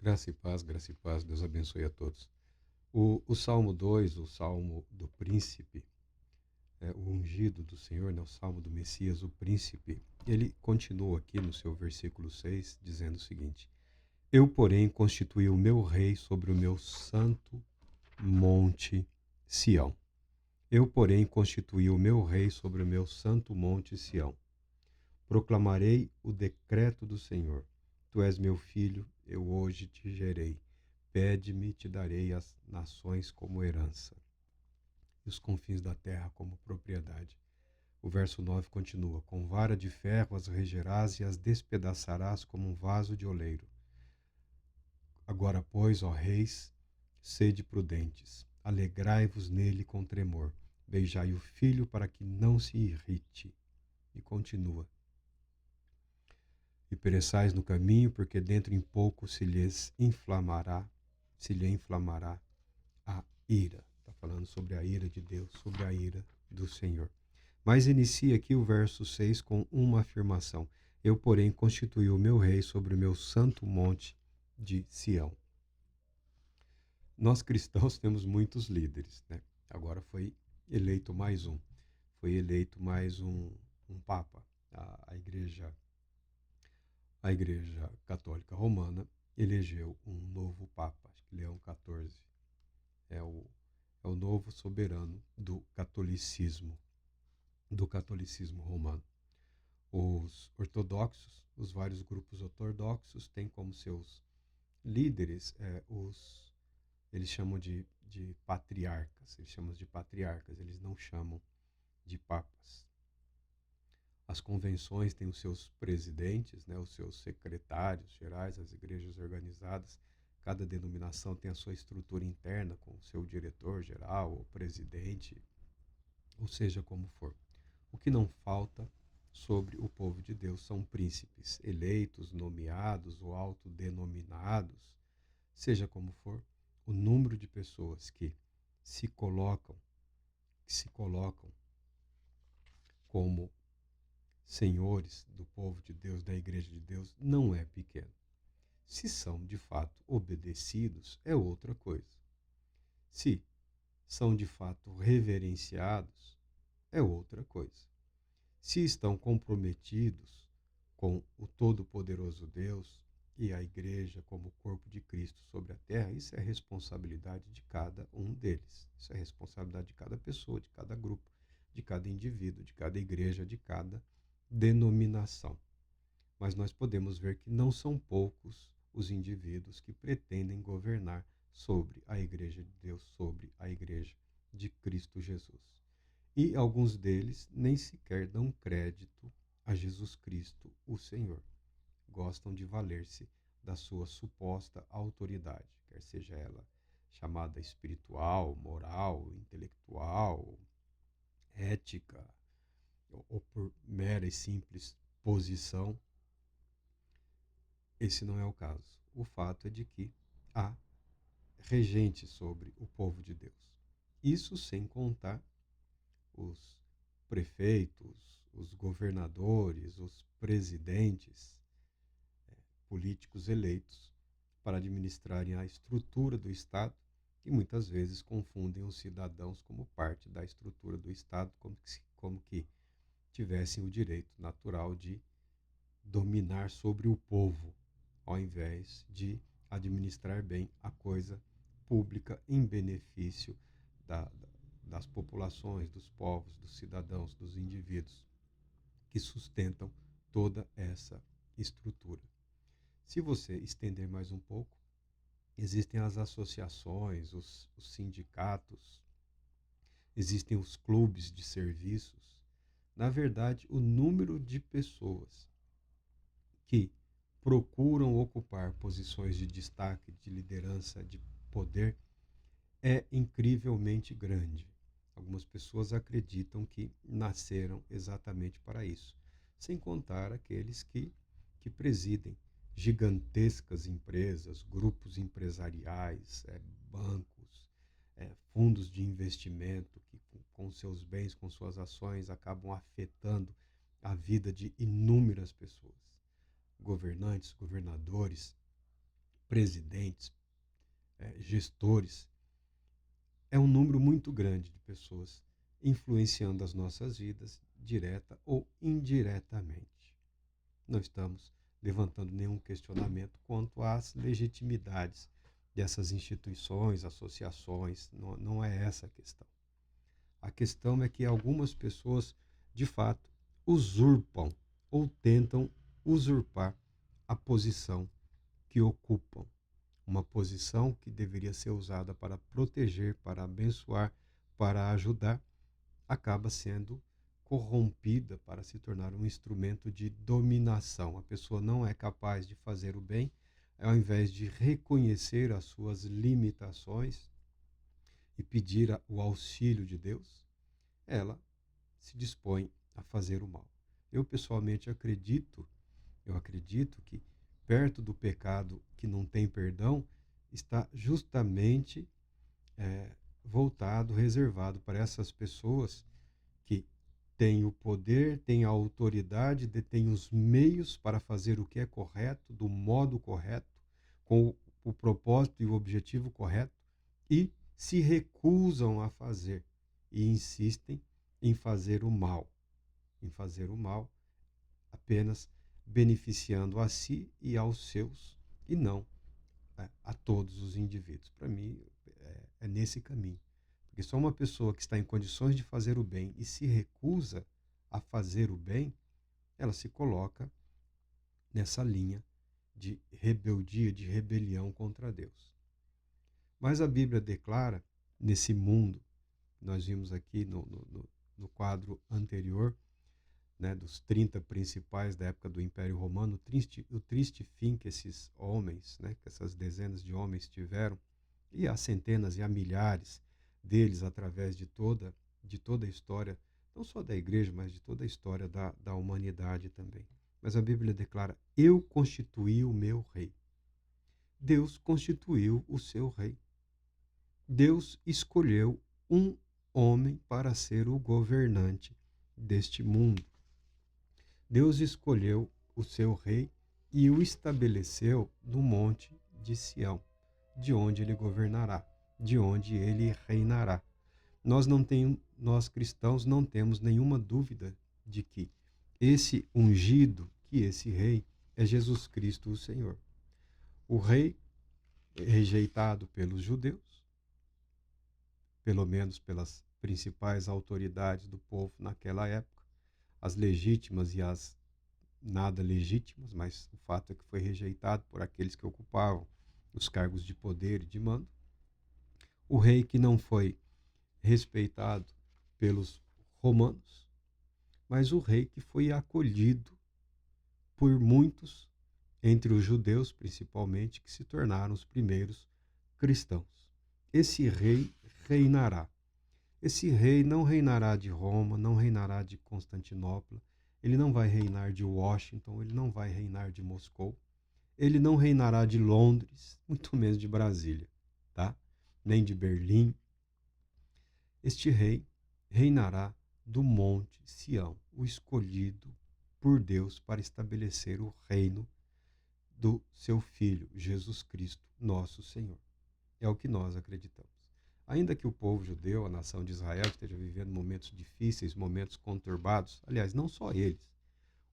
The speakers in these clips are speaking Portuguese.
Graça e paz, Deus abençoe a todos. O Salmo 2, o Salmo do Príncipe, o ungido do Senhor, né, o Salmo do Messias, o Príncipe, ele continua aqui no seu versículo 6, dizendo o seguinte: Eu, porém, constituí o meu rei sobre o meu santo monte Sião. Eu, porém, constituí o meu rei sobre o meu santo monte Sião. Proclamarei o decreto do Senhor. Tu és meu filho, eu hoje te gerei. Pede-me, te darei as nações como herança e os confins da terra como propriedade. O verso 9 continua: Com vara de ferro as regerás e as despedaçarás como um vaso de oleiro. Agora, pois, ó reis, sede prudentes, alegrai-vos nele com tremor, beijai o filho para que não se irrite. E continua: E pereçais no caminho, porque dentro em pouco se lhe inflamará a ira. Está falando sobre a ira de Deus, sobre a ira do Senhor. Mas inicia aqui o verso 6 com uma afirmação: Eu, porém, constituí o meu rei sobre o meu santo monte de Sião. Nós cristãos temos muitos líderes, né? Agora foi eleito mais um. Foi eleito mais um Papa. A Igreja Católica Romana elegeu um novo Papa, acho que Leão XIV. É o, é o novo soberano do catolicismo romano. Os ortodoxos, os vários grupos ortodoxos, têm como seus líderes eles chamam de patriarcas, eles não chamam de papas. As convenções têm os seus presidentes, né, os seus secretários gerais, as igrejas organizadas. Cada denominação tem a sua estrutura interna, com o seu diretor geral, ou presidente, ou seja como for. O que não falta sobre o povo de Deus são príncipes, eleitos, nomeados ou autodenominados, seja como for, o número de pessoas que se colocam, que se colocam como senhores do povo de Deus, da igreja de Deus, não é pequeno. Se são de fato obedecidos, é outra coisa. Se são de fato reverenciados, é outra coisa. Se estão comprometidos com o Todo-Poderoso Deus e a igreja como corpo de Cristo sobre a terra, isso é responsabilidade de cada um deles. Isso é responsabilidade de cada pessoa, de cada grupo, de cada indivíduo, de cada igreja, de cada denominação. Mas nós podemos ver que não são poucos os indivíduos que pretendem governar sobre a igreja de Deus, sobre a igreja de Cristo Jesus. E alguns deles nem sequer dão crédito a Jesus Cristo, o Senhor. Gostam de valer-se da sua suposta autoridade, quer seja ela chamada espiritual, moral, intelectual, ética, ou por mera e simples posição. Esse não é o caso. O fato é de que há regente sobre o povo de Deus. Isso sem contar os prefeitos, os governadores, os presidentes políticos eleitos para administrarem a estrutura do Estado, que muitas vezes confundem os cidadãos como parte da estrutura do Estado, como que tivessem o direito natural de dominar sobre o povo, ao invés de administrar bem a coisa pública em benefício da, das populações, dos povos, dos cidadãos, dos indivíduos que sustentam toda essa estrutura. Se você estender mais um pouco, existem as associações, os sindicatos, existem os clubes de serviços. Na verdade, o número de pessoas que procuram ocupar posições de destaque, de liderança, de poder, é incrivelmente grande. Algumas pessoas acreditam que nasceram exatamente para isso, sem contar aqueles que presidem gigantescas empresas, grupos empresariais, bancos, fundos de investimento que, com seus bens, com suas ações, acabam afetando a vida de inúmeras pessoas. Governantes, governadores, presidentes, gestores, é um número muito grande de pessoas influenciando as nossas vidas, direta ou indiretamente. Não estamos levantando nenhum questionamento quanto às legitimidades dessas instituições, associações, não é essa a questão. A questão é que algumas pessoas, de fato, usurpam ou tentam usurpar a posição que ocupam. Uma posição que deveria ser usada para proteger, para abençoar, para ajudar, acaba sendo corrompida para se tornar um instrumento de dominação. A pessoa não é capaz de fazer o bem, ao invés de reconhecer as suas limitações e pedir o auxílio de Deus, ela se dispõe a fazer o mal. Eu pessoalmente acredito que perto do pecado que não tem perdão está justamente voltado, reservado para essas pessoas que têm o poder, têm a autoridade, detêm os meios para fazer o que é correto, do modo correto, com o propósito e o objetivo correto, e se recusam a fazer e insistem em fazer o mal, apenas beneficiando a si e aos seus, e não a todos os indivíduos. Para mim, é nesse caminho. Porque só uma pessoa que está em condições de fazer o bem e se recusa a fazer o bem, ela se coloca nessa linha de rebeldia, de rebelião contra Deus. Mas a Bíblia declara, nesse mundo, nós vimos aqui no quadro anterior, né, dos 30 principais da época do Império Romano, o triste fim que esses homens, né, que essas dezenas de homens tiveram, e há centenas e há milhares deles através de toda a história, não só da igreja, mas de toda a história da humanidade também. Mas a Bíblia declara: eu constituí o meu rei. Deus constituiu o seu rei. Deus escolheu um homem para ser o governante deste mundo. Deus escolheu o seu rei e o estabeleceu no monte de Sião, de onde ele governará, de onde ele reinará. Nós cristãos não temos nenhuma dúvida de que esse ungido, que esse rei, é Jesus Cristo, o Senhor. O rei rejeitado pelos judeus, pelo menos pelas principais autoridades do povo naquela época, as legítimas e as nada legítimas, mas o fato é que foi rejeitado por aqueles que ocupavam os cargos de poder e de mando. O rei que não foi respeitado pelos romanos, mas o rei que foi acolhido por muitos, entre os judeus principalmente, que se tornaram os primeiros cristãos. Esse rei reinará. Esse rei não reinará de Roma, não reinará de Constantinopla, ele não vai reinar de Washington, ele não vai reinar de Moscou, ele não reinará de Londres, muito menos de Brasília, tá? Nem de Berlim. Este rei reinará do monte Sião, o escolhido por Deus para estabelecer o reino do seu Filho, Jesus Cristo, nosso Senhor. É o que nós acreditamos. Ainda que o povo judeu, a nação de Israel, esteja vivendo momentos difíceis, momentos conturbados, aliás, não só eles,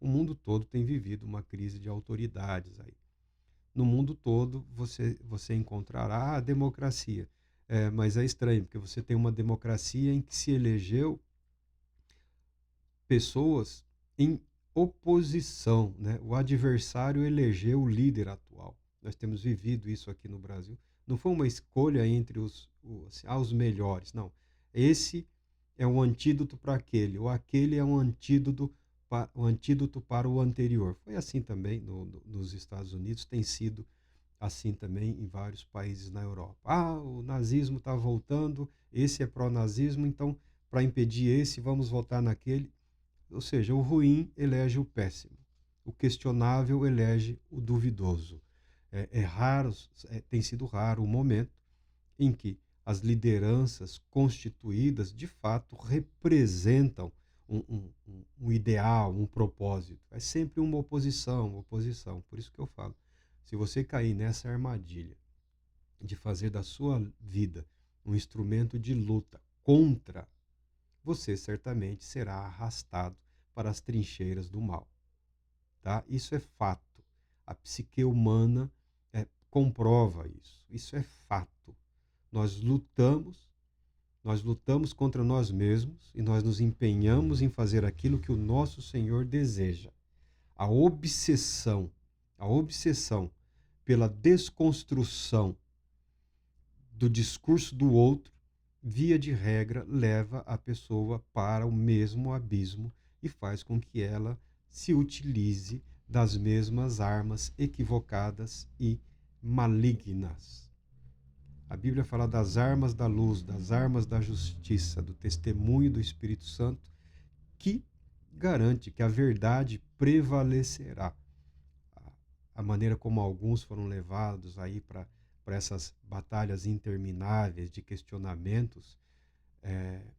o mundo todo tem vivido uma crise de autoridades aí. No mundo todo você encontrará a democracia, mas é estranho, porque você tem uma democracia em que se elegeu pessoas em oposição, né? O adversário elegeu o líder atual. Nós temos vivido isso aqui no Brasil. Não foi uma escolha entre os melhores, não. Esse é um antídoto para aquele, ou aquele é um antídoto para o anterior. Foi assim também nos Estados Unidos, tem sido assim também em vários países na Europa. O nazismo está voltando, esse é pró-nazismo, então, para impedir esse, vamos votar naquele. Ou seja, o ruim elege o péssimo, o questionável elege o duvidoso. Tem sido raro o momento em que as lideranças constituídas de fato representam um ideal, um propósito. É sempre uma oposição. Por isso que eu falo, Se você cair nessa armadilha de fazer da sua vida um instrumento de luta contra, você certamente será arrastado para as trincheiras do mal, tá? Isso é fato. A psique humana comprova isso. Isso é fato. Nós lutamos, nós lutamos contra nós mesmos e nós nos empenhamos em fazer aquilo que o nosso Senhor deseja. A obsessão, a obsessão pela desconstrução do discurso do outro, via de regra, leva a pessoa para o mesmo abismo e faz com que ela se utilize das mesmas armas equivocadas e malignas. A Bíblia fala das armas da luz, das armas da justiça, do testemunho do Espírito Santo, que garante que a verdade prevalecerá. A maneira como alguns foram levados aí para essas batalhas intermináveis de questionamentos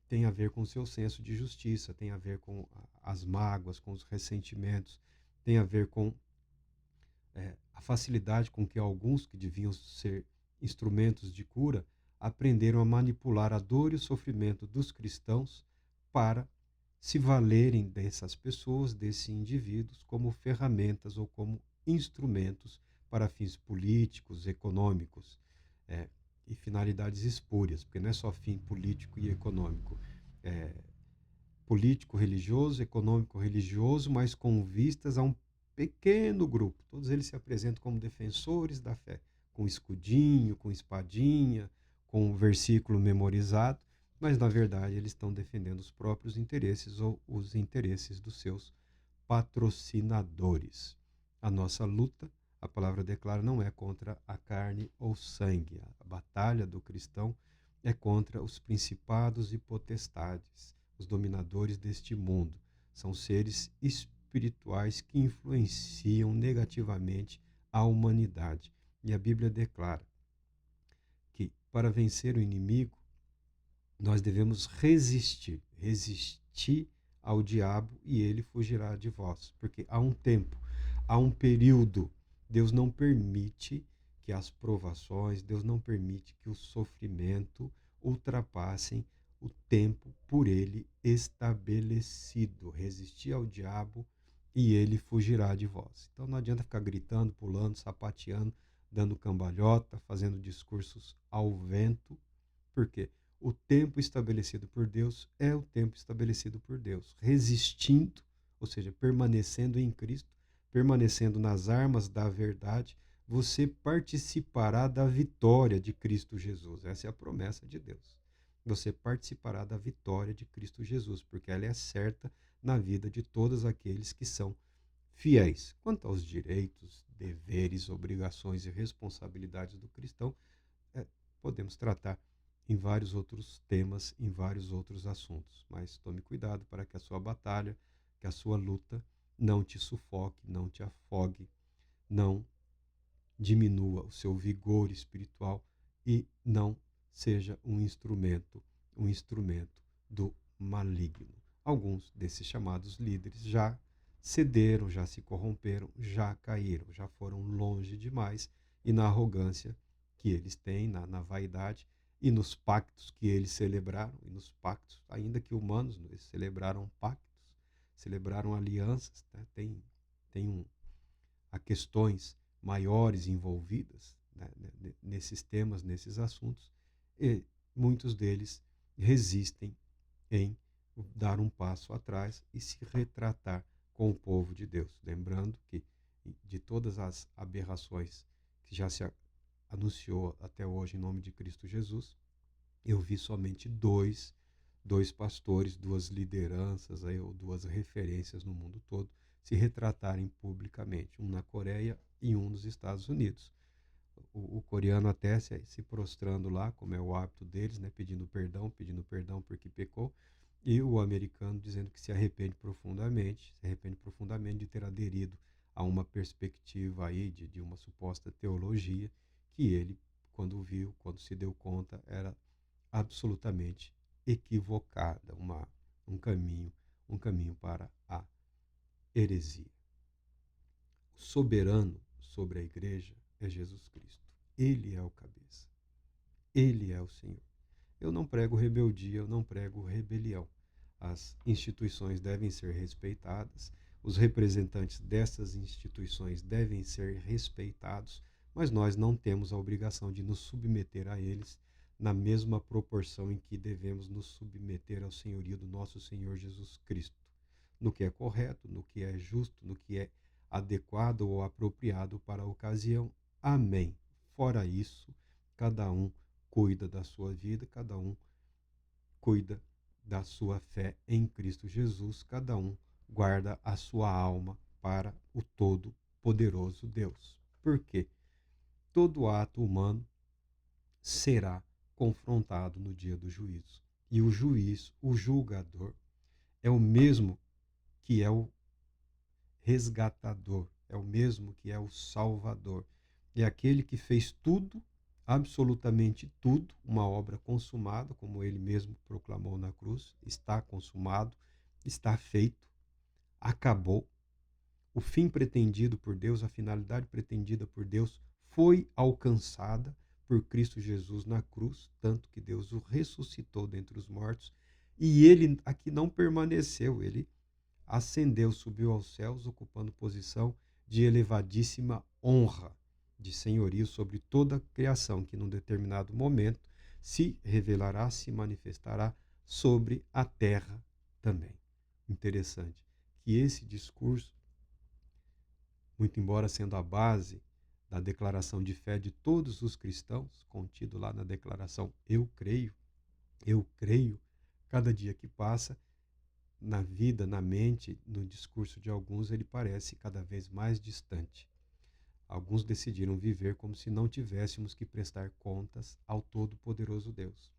tem a ver com o seu senso de justiça, tem a ver com as mágoas, com os ressentimentos, tem a ver com a facilidade com que alguns que deviam ser instrumentos de cura aprenderam a manipular a dor e o sofrimento dos cristãos para se valerem dessas pessoas, desses indivíduos, como ferramentas ou como instrumentos para fins políticos, econômicos e finalidades espúrias, porque não é só fim político e econômico. É político religioso, econômico religioso, mas com vistas a um pequeno grupo. Todos eles se apresentam como defensores da fé, com escudinho, com espadinha, com um versículo memorizado, mas na verdade eles estão defendendo os próprios interesses ou os interesses dos seus patrocinadores. A nossa luta, a palavra declara, não é contra a carne ou sangue. A batalha do cristão é contra os principados e potestades, os dominadores deste mundo. São seres espirituais que influenciam negativamente a humanidade. E a Bíblia declara que para vencer o inimigo, nós devemos resistir ao diabo e ele fugirá de vós. Porque há um tempo, há um período. Deus não permite que as provações, Deus não permite que o sofrimento ultrapassem o tempo por ele estabelecido. Resistir ao diabo e ele fugirá de vós. Então não adianta ficar gritando, pulando, sapateando, dando cambalhota, fazendo discursos ao vento. Por quê? O tempo estabelecido por Deus é o tempo estabelecido por Deus. Resistindo, ou seja, permanecendo em Cristo, permanecendo nas armas da verdade, você participará da vitória de Cristo Jesus. Essa é a promessa de Deus. Você participará da vitória de Cristo Jesus, porque ela é certa na vida de todos aqueles que são fiéis. Quanto aos direitos, deveres, obrigações e responsabilidades do cristão, podemos tratar em vários outros temas, em vários outros assuntos. Mas tome cuidado para que a sua batalha, que a sua luta não te sufoque, não te afogue, não diminua o seu vigor espiritual e não seja um instrumento do maligno. Alguns desses chamados líderes já cederam, já se corromperam, já caíram, já foram longe demais e na arrogância que eles têm, na vaidade e nos pactos que eles celebraram, e nos pactos, ainda que humanos, eles celebraram pactos, celebraram alianças, né? Há questões maiores envolvidas, né, nesses temas, nesses assuntos, e muitos deles resistem em dar um passo atrás e se retratar com o povo de Deus. Lembrando que de todas as aberrações que já se anunciou até hoje em nome de Cristo Jesus, eu vi somente dois pastores, duas lideranças aí, ou duas referências no mundo todo se retratarem publicamente, um na Coreia e um nos Estados Unidos. O coreano até se prostrando lá, como é o hábito deles, né, pedindo perdão porque pecou, e o americano dizendo que se arrepende profundamente de ter aderido a uma perspectiva aí de uma suposta teologia que ele, quando se deu conta, era absolutamente equivocada, um caminho para a heresia. O sobre a igreja é Jesus Cristo. Ele é o cabeça. Ele é o Senhor. Eu não prego rebeldia, eu não prego rebelião. As instituições devem ser respeitadas, os representantes dessas instituições devem ser respeitados, mas nós não temos a obrigação de nos submeter a eles na mesma proporção em que devemos nos submeter ao senhorio do nosso Senhor Jesus Cristo, no que é correto, no que é justo, no que é adequado ou apropriado para a ocasião. Amém. Fora isso, cada um cuida da sua vida, cada um cuida da sua fé em Cristo Jesus, cada um guarda a sua alma para o Todo-Poderoso Deus. Por quê? Todo ato humano será confrontado no dia do juízo. E o juiz, o julgador, é o mesmo que é o resgatador, é o mesmo que é o salvador. É aquele que fez tudo, absolutamente tudo, uma obra consumada, como ele mesmo proclamou na cruz, está consumado, está feito, acabou. O fim pretendido por Deus, a finalidade pretendida por Deus foi alcançada por Cristo Jesus na cruz, tanto que Deus o ressuscitou dentre os mortos, e ele aqui não permaneceu, ele ascendeu, subiu aos céus, ocupando posição de elevadíssima honra, de senhorio sobre toda a criação, que num determinado momento se revelará, se manifestará sobre a terra também. Interessante que esse discurso, muito embora sendo a base da declaração de fé de todos os cristãos, contido lá na declaração eu creio, cada dia que passa, na vida, na mente, no discurso de alguns, ele parece cada vez mais distante. Alguns decidiram viver como se não tivéssemos que prestar contas ao Todo-Poderoso Deus.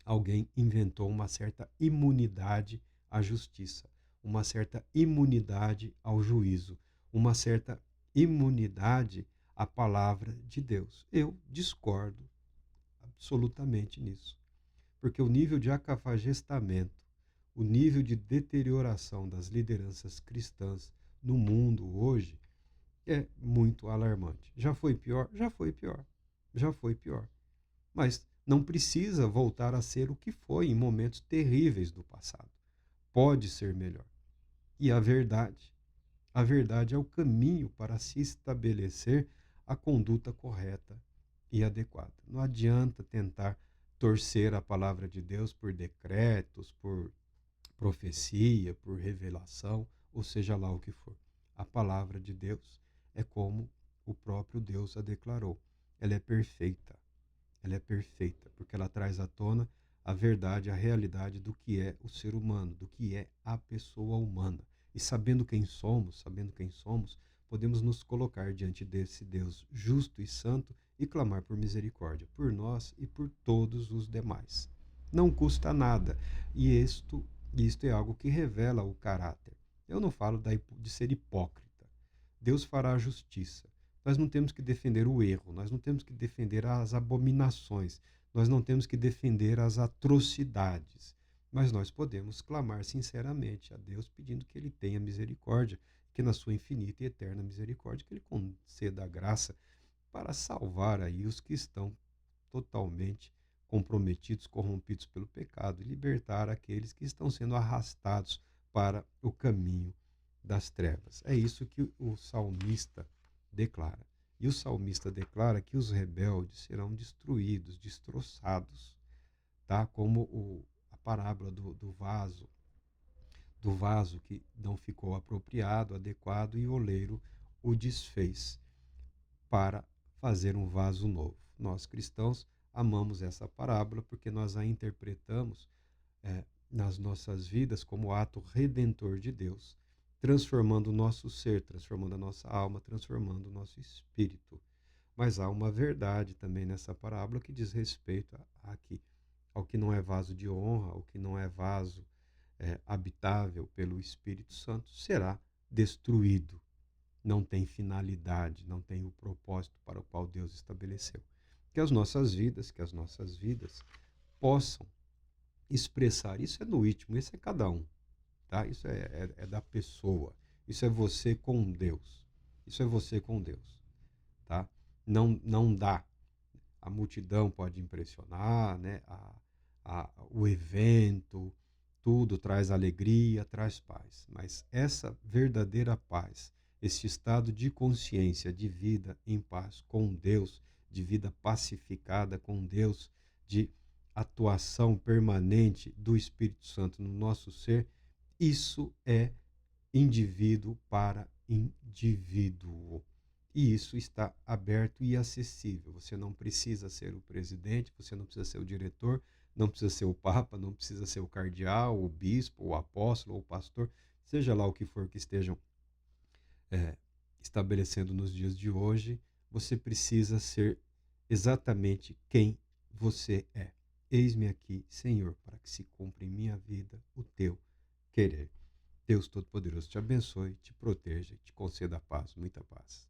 Alguém inventou uma certa imunidade à justiça, uma certa imunidade ao juízo, uma certa imunidade à palavra de Deus. Eu discordo absolutamente nisso, porque o nível de acafajestamento, o nível de deterioração das lideranças cristãs no mundo hoje é muito alarmante. Já foi pior? Já foi pior. Já foi pior. Mas não precisa voltar a ser o que foi em momentos terríveis do passado. Pode ser melhor. E a verdade é o caminho para se estabelecer a conduta correta e adequada. Não adianta tentar torcer a palavra de Deus por decretos, por profecia, por revelação, ou seja lá o que for. A palavra de Deus é como o próprio Deus a declarou. Ela é perfeita. Ela é perfeita, porque ela traz à tona a verdade, a realidade do que é o ser humano, do que é a pessoa humana. E sabendo quem somos, podemos nos colocar diante desse Deus justo e santo e clamar por misericórdia, por nós e por todos os demais. Não custa nada. E isto é algo que revela o caráter. Eu não falo de ser hipócrita. Deus fará a justiça. Nós não temos que defender o erro, nós não temos que defender as abominações, nós não temos que defender as atrocidades, mas nós podemos clamar sinceramente a Deus pedindo que Ele tenha misericórdia, que na sua infinita e eterna misericórdia, que Ele conceda a graça para salvar aí os que estão totalmente comprometidos, corrompidos pelo pecado, e libertar aqueles que estão sendo arrastados para o caminho das trevas. É isso que o salmista declara. E o salmista declara que os rebeldes serão destruídos, destroçados, tá? Como a parábola do vaso que não ficou apropriado, adequado, e o oleiro o desfez para fazer um vaso novo. Nós cristãos amamos essa parábola porque nós a interpretamos nas nossas vidas como ato redentor de Deus, transformando o nosso ser, transformando a nossa alma, transformando o nosso espírito. Mas há uma verdade também nessa parábola que diz respeito aqui ao que não é vaso de honra, ao que não é vaso habitável pelo Espírito Santo, será destruído. Não tem finalidade, não tem o propósito para o qual Deus estabeleceu. Que as nossas vidas possam expressar. Isso é no íntimo, isso é cada um. Tá? Isso é da pessoa. Isso é você com Deus. Isso é você com Deus. tá? Não dá. A multidão pode impressionar, né? O evento, tudo traz alegria, traz paz. Mas essa verdadeira paz, esse estado de consciência, de vida em paz com Deus, de vida pacificada com Deus, de atuação permanente do Espírito Santo no nosso ser, isso é indivíduo para indivíduo. E isso está aberto e acessível. Você não precisa ser o presidente, você não precisa ser o diretor, não precisa ser o papa, não precisa ser o cardeal, o bispo, o apóstolo, ou o pastor, seja lá o que for que estejam é, estabelecendo nos dias de hoje. Você precisa ser exatamente quem você é. Eis-me aqui, Senhor, para que se cumpra em minha vida o teu querer. Deus Todo-Poderoso te abençoe, te proteja, te conceda paz, muita paz.